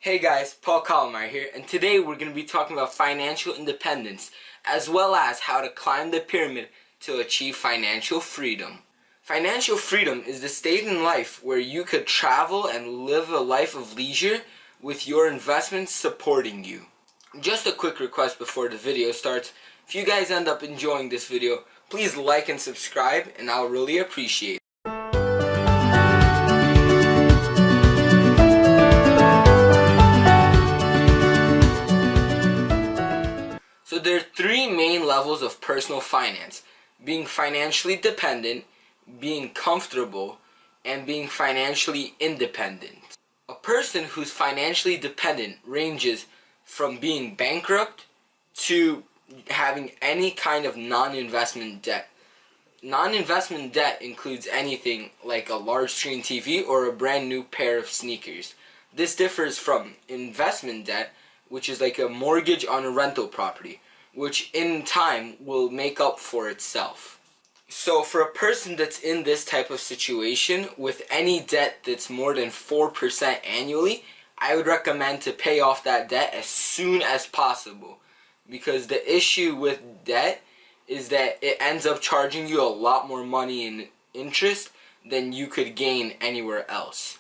Hey guys, Paul Calamar here, and today we're going to be talking about financial independence, as well as how to climb the pyramid to achieve financial freedom. Financial freedom is the state in life where you could travel and live a life of leisure with your investments supporting you. Just a quick request before the video starts. If you guys end up enjoying this video, please like and subscribe, and I'll really appreciate it. So there are three main levels of personal finance: being financially dependent, being comfortable, and being financially independent. A person who's financially dependent ranges from being bankrupt to having any kind of non-investment debt. Non-investment debt includes anything like a large screen TV or a brand new pair of sneakers. This differs from investment debt, which is like a mortgage on a rental property, which in time will make up for itself. So for a person that's in this type of situation with any debt that's more than 4% annually, I would recommend to pay off that debt as soon as possible. Because the issue with debt is that it ends up charging you a lot more money in interest than you could gain anywhere else.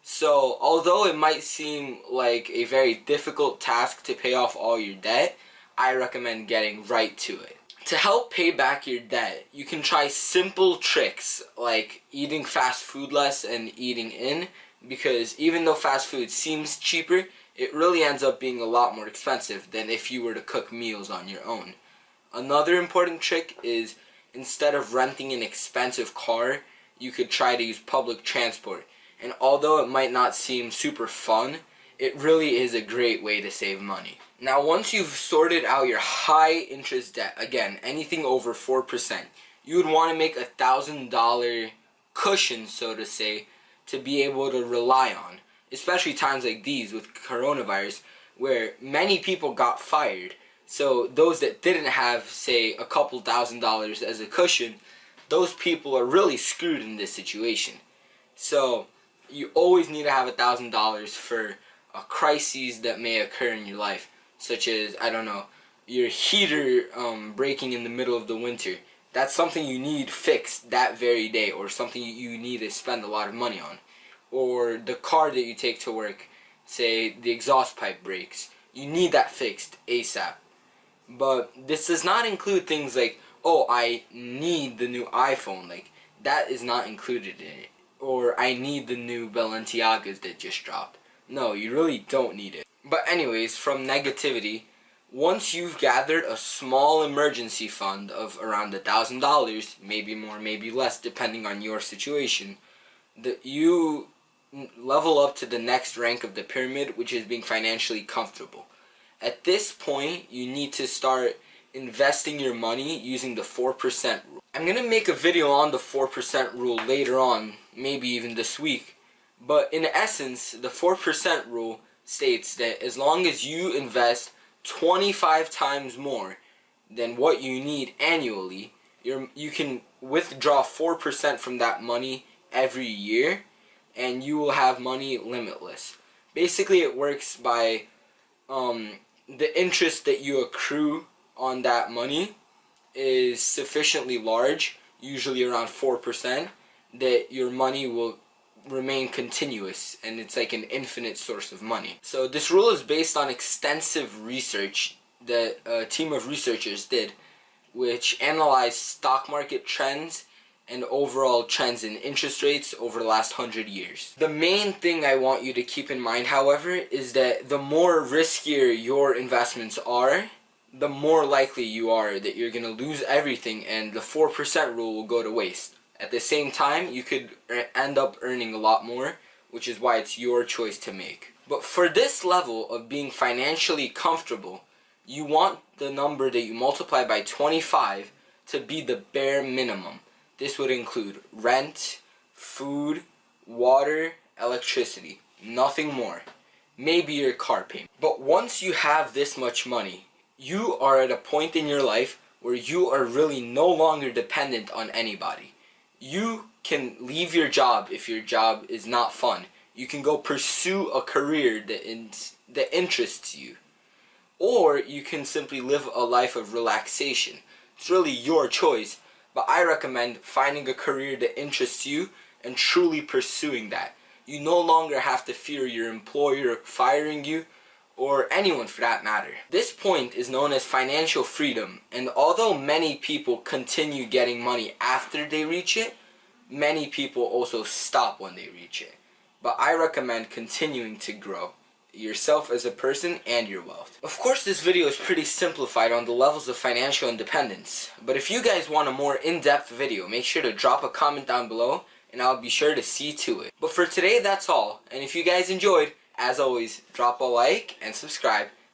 So although it might seem like a very difficult task to pay off all your debt, I recommend getting right to it. To help pay back your debt, you can try simple tricks like eating fast food less and eating in, because even though fast food seems cheaper, it really ends up being a lot more expensive than if you were to cook meals on your own. Another important trick is, instead of renting an expensive car, you could try to use public transport. And although it might not seem super fun, it really is a great way to save money. Now once you've sorted out your high interest debt, again anything over 4%, you would want to make $1,000 cushion, so to say, to be able to rely on. Especially times like these with coronavirus, where many people got fired. So those that didn't have, say, a couple $1,000s as a cushion, those people are really screwed in this situation. So you always need to have $1,000 for a crises that may occur in your life, such as, I don't know, your heater breaking in the middle of the winter. That's something you need fixed that very day, or something you need to spend a lot of money on. Or the car that you take to work, say the exhaust pipe breaks. You need that fixed ASAP. But this does not include things like, oh, I need the new iPhone. Like, that is not included in it. Or I need the new Balenciagas that just dropped. No, you really don't need it. But anyways, from negativity, once you've gathered a small emergency fund of around $1,000, maybe more, maybe less, depending on your situation, you level up to the next rank of the pyramid, which is being financially comfortable. At this point, you need to start investing your money using the 4% rule. I'm going to make a video on the 4% rule later on, maybe even this week. But in essence, the 4% rule states that as long as you invest 25 times more than what you need annually, you can withdraw 4% from that money every year, and you will have money limitless. Basically, it works by the interest that you accrue on that money is sufficiently large, usually around 4%, that your money will remain continuous, and it's like an infinite source of money. So this rule is based on extensive research that a team of researchers did, which analyzed stock market trends and overall trends in interest rates over the last 100 years. The main thing I want you to keep in mind, however, is that the more riskier your investments are, the more likely you are that you're going to lose everything and the 4% rule will go to waste. At the same time, you could end up earning a lot more, which is why it's your choice to make. But for this level of being financially comfortable, you want the number that you multiply by 25 to be the bare minimum. This would include rent, food, water, electricity, nothing more. Maybe your car payment. But once you have this much money, you are at a point in your life where you are really no longer dependent on anybody. You can leave your job if your job is not fun. You can go pursue a career that interests you. Or you can simply live a life of relaxation. It's really your choice, but I recommend finding a career that interests you and truly pursuing that. You no longer have to fear your employer firing you, or anyone for that matter. This point is known as financial freedom, and although many people continue getting money after they reach it, many people also stop when they reach it. But I recommend continuing to grow yourself as a person and your wealth. Of course, this video is pretty simplified on the levels of financial independence, but if you guys want a more in-depth video, make sure to drop a comment down below and I'll be sure to see to it. But for today, that's all, and if you guys enjoyed, as always, drop a like and subscribe,